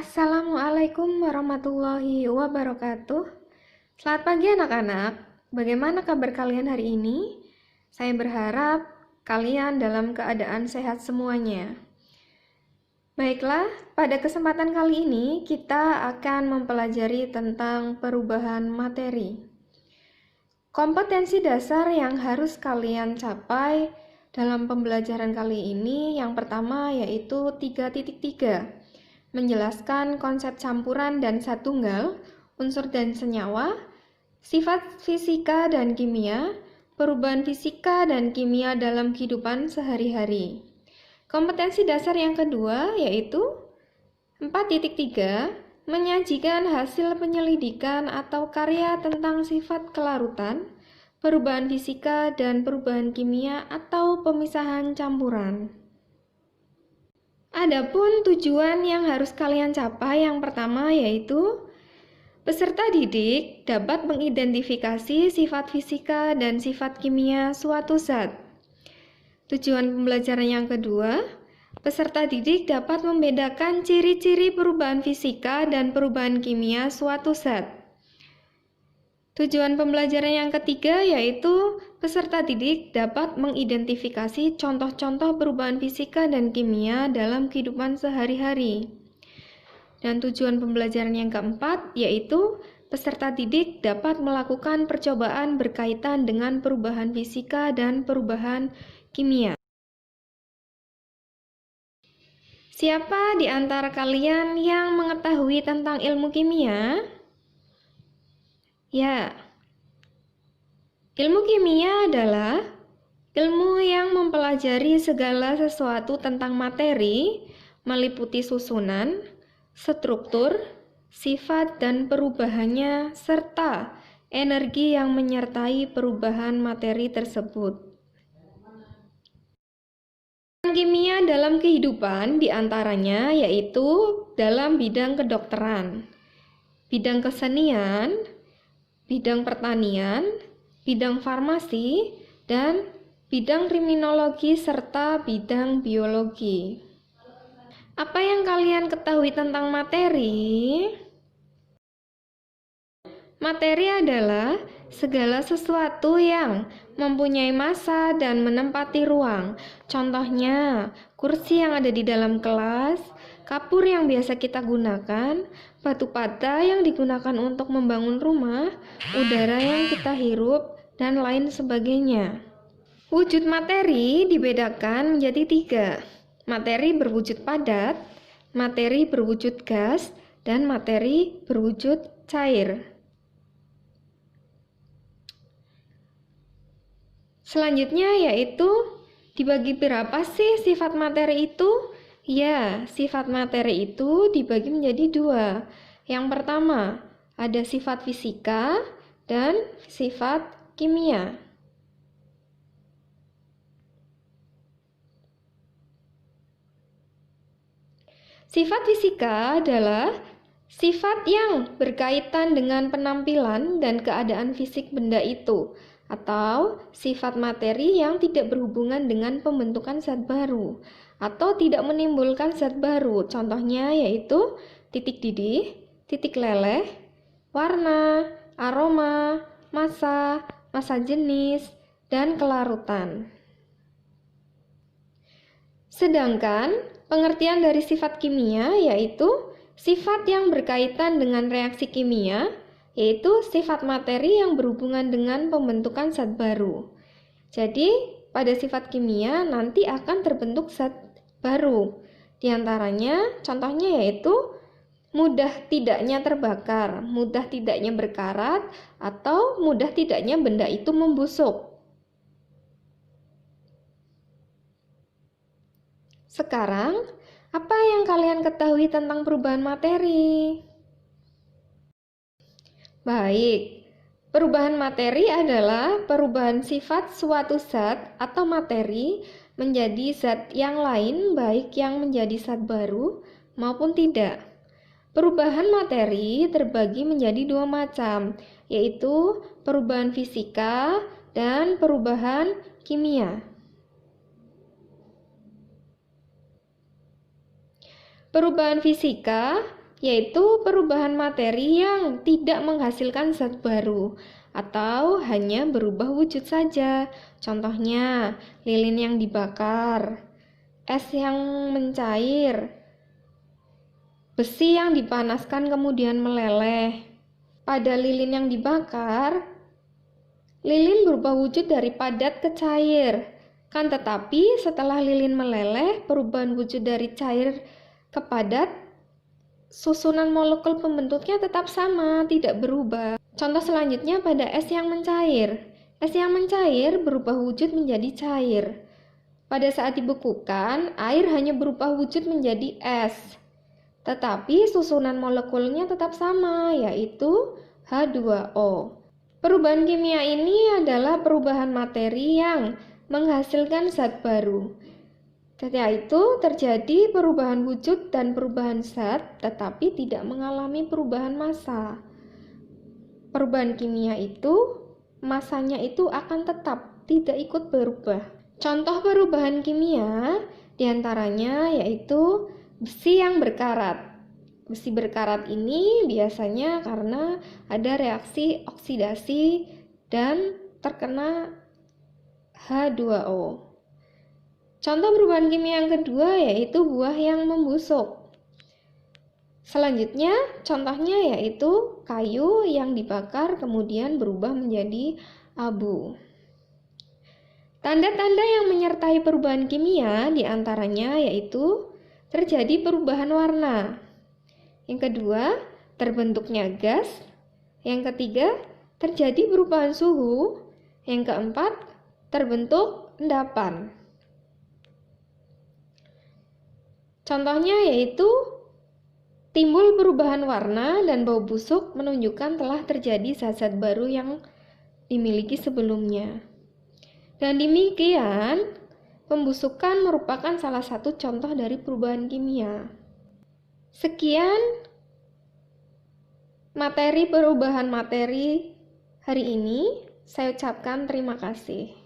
Assalamualaikum warahmatullahi wabarakatuh. Selamat pagi anak-anak. Bagaimana kabar kalian hari ini? Saya berharap kalian dalam keadaan sehat semuanya. Baiklah, pada kesempatan kali ini kita akan mempelajari tentang perubahan materi. Kompetensi dasar yang harus kalian capai dalam pembelajaran kali ini yang pertama yaitu 3.3. Menjelaskan konsep campuran dan zat tunggal, unsur dan senyawa, sifat fisika dan kimia, perubahan fisika dan kimia dalam kehidupan sehari-hari. Kompetensi dasar yang kedua yaitu 4.3, menyajikan hasil penyelidikan atau karya tentang sifat kelarutan, perubahan fisika dan perubahan kimia atau pemisahan campuran. Adapun tujuan yang harus kalian capai yang pertama yaitu peserta didik dapat mengidentifikasi sifat fisika dan sifat kimia suatu zat. Tujuan pembelajaran yang kedua, peserta didik dapat membedakan ciri-ciri perubahan fisika dan perubahan kimia suatu zat. Tujuan pembelajaran yang ketiga yaitu peserta didik dapat mengidentifikasi contoh-contoh perubahan fisika dan kimia dalam kehidupan sehari-hari. Dan tujuan pembelajaran yang keempat yaitu peserta didik dapat melakukan percobaan berkaitan dengan perubahan fisika dan perubahan kimia. Siapa di antara kalian yang mengetahui tentang ilmu kimia? Ya, ilmu kimia adalah ilmu yang mempelajari segala sesuatu tentang materi, meliputi susunan, struktur, sifat dan perubahannya, serta energi yang menyertai perubahan materi tersebut. Kimia dalam kehidupan diantaranya yaitu dalam bidang kedokteran, bidang kesenian, bidang pertanian, bidang farmasi, dan bidang kriminologi serta bidang biologi. Apa yang kalian ketahui tentang materi? Materi adalah segala sesuatu yang mempunyai massa dan menempati ruang. Contohnya, kursi yang ada di dalam kelas, kapur yang biasa kita gunakan, batu bata yang digunakan untuk membangun rumah, udara yang kita hirup, dan lain sebagainya. Wujud materi dibedakan menjadi 3. Materi berwujud padat, materi berwujud gas, dan materi berwujud cair. Selanjutnya yaitu dibagi berapa sih sifat materi itu? Ya, sifat materi itu dibagi menjadi 2. Yang pertama, ada sifat fisika dan sifat kimia. Sifat fisika adalah sifat yang berkaitan dengan penampilan dan keadaan fisik benda itu, atau sifat materi yang tidak berhubungan dengan pembentukan zat baru atau tidak menimbulkan zat baru. Contohnya yaitu titik didih, titik leleh, warna, aroma, massa, massa jenis, dan kelarutan. Sedangkan pengertian dari sifat kimia yaitu sifat yang berkaitan dengan reaksi kimia, yaitu sifat materi yang berhubungan dengan pembentukan zat baru. Jadi, pada sifat kimia nanti akan terbentuk zat baru. Di antaranya, contohnya yaitu mudah tidaknya terbakar, mudah tidaknya berkarat, atau mudah tidaknya benda itu membusuk. Sekarang, apa yang kalian ketahui tentang perubahan materi? Baik, perubahan materi adalah perubahan sifat suatu zat atau materi menjadi zat yang lain, baik yang menjadi zat baru maupun tidak. Perubahan materi terbagi menjadi 2 macam, yaitu perubahan fisika dan perubahan kimia. Perubahan fisika yaitu perubahan materi yang tidak menghasilkan zat baru atau hanya berubah wujud saja. Contohnya, lilin yang dibakar, es yang mencair, besi yang dipanaskan kemudian meleleh. Pada lilin yang dibakar, lilin berubah wujud dari padat ke cair. Kan tetapi setelah lilin meleleh, perubahan wujud dari cair ke padat, susunan molekul pembentuknya tetap sama, tidak berubah. Contoh selanjutnya pada es yang mencair. Es yang mencair berubah wujud menjadi cair. Pada saat dibekukan, air hanya berubah wujud menjadi es. Tetapi susunan molekulnya tetap sama, yaitu H2O. Perubahan kimia ini adalah perubahan materi yang menghasilkan zat baru. Ketika itu terjadi perubahan wujud dan perubahan zat, tetapi tidak mengalami perubahan massa. Perubahan kimia itu, massanya itu akan tetap, tidak ikut berubah. Contoh perubahan kimia diantaranya yaitu besi yang berkarat. Besi berkarat ini biasanya karena ada reaksi oksidasi dan terkena H2O. Contoh perubahan kimia yang kedua yaitu buah yang membusuk. Selanjutnya, contohnya yaitu kayu yang dibakar kemudian berubah menjadi abu. Tanda-tanda yang menyertai perubahan kimia diantaranya yaitu terjadi perubahan warna. Yang kedua, terbentuknya gas. Yang ketiga, terjadi perubahan suhu. Yang keempat, terbentuk endapan. Contohnya yaitu timbul perubahan warna dan bau busuk menunjukkan telah terjadi zat-zat baru yang dimiliki sebelumnya. Dan demikian, pembusukan merupakan salah satu contoh dari perubahan kimia. Sekian materi perubahan materi hari ini. Saya ucapkan terima kasih.